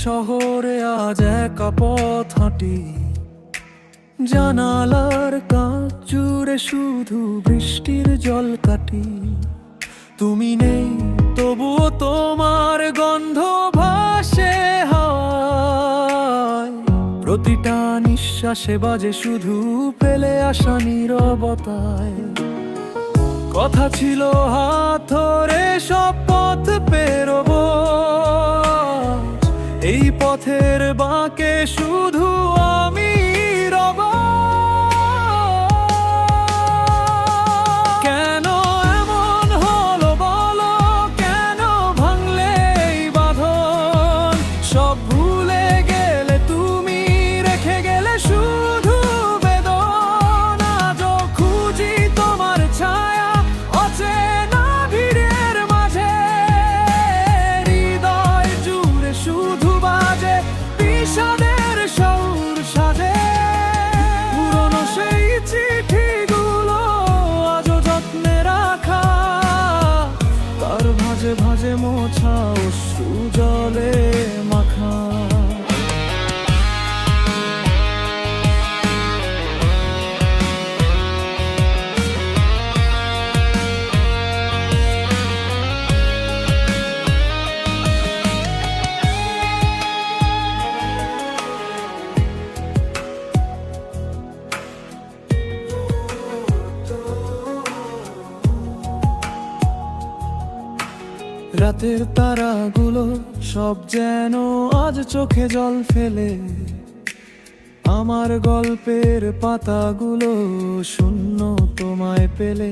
শহরে আজ একা পথ হাঁটি, জানালার কাঁচ জুড়ে শুধু বৃষ্টির জল কাটি। তুমি নেই তবুও তোমার গন্ধ ভাসে হাওয়ায়, প্রতিটা নিঃশ্বাসে বাজে শুধু ফেলে আসা নীরবতায়। কথা ছিল হাত ধরে সব পথ পেরোবো, এই পথের বাঁকে শুধু আমি রব। কেন এমন হলো বলো, কেন ভাঙলে এই বাঁধন? সব ভুলে গেলে তুমি, রেখে গেলে শুধু বেদনা। আজ খুঁজি তোমার ছায়া অচেনা ভিড়ের মাঝে, হৃদয় জুড়ে শুধু বাজে বিষাদের সুর সাজে। পুরনো সেই চিঠিগুলো আজও যত্নে রাখা, তার ভাঁজে ভাঁজে মোছা অশ্রু জলে মাখা। রাতের তারাগুলো সব যেন আজ চোখে জল ফেলে, আমার গল্পের পাতাগুলো শূন্য তোমায় পেলে।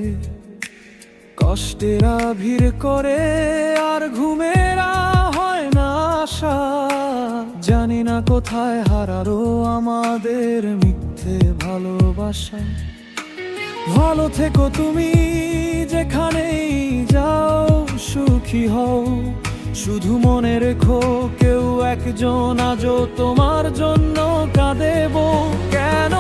কষ্টেরা ভিড় করে আর ঘুমেরা হয় না আশা, জানি না কোথায় হারালো আমাদের মিথ্যে ভালোবাসা। ভালো থেকো তুমি যেখানেই যাও, সুখী হও শুধু মনে রেখো, কেউ একজন আজও তোমার জন্য কাঁদেব। কেন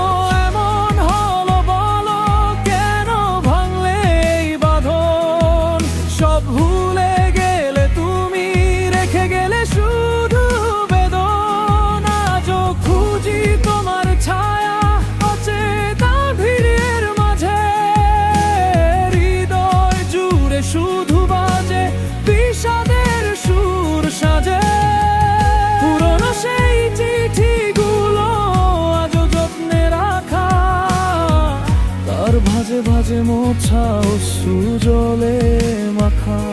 এমন হলো বলো, কেন ভাঙলে এই বাঁধন? সব ভুলে গেলে তুমি, রেখে গেলে শুধু বেদনা। আজও খুঁজি তোমার ছায়া অচেনা ভিড়ের মাঝে, হৃদয় জুড়ে শুধু বাজে বিষাদের সুর সাজে। পুরনো সেই চিঠিগুলো আজও যত্নে রাখা, তার ভাঁজে ভাঁজে মোছা অশ্রু জলে মাখা।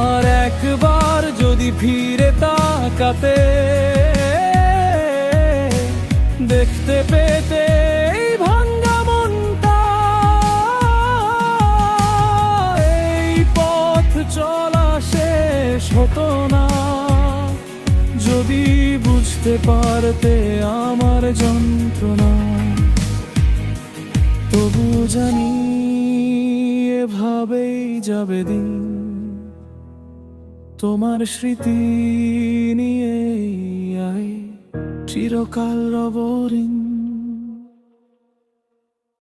আর একবার যদি ফিরে তাকাতে, দেখতে পেতে এই ভাঙা মনটা, এই পথ চলা শেষ হতো না। যদি বুঝতে পারতে আমার যন্ত্রণা, তবু জানি এভাবেই যাবে দিন, তোমার স্মৃতি নিয়ে চিরকাল রব ঋণ।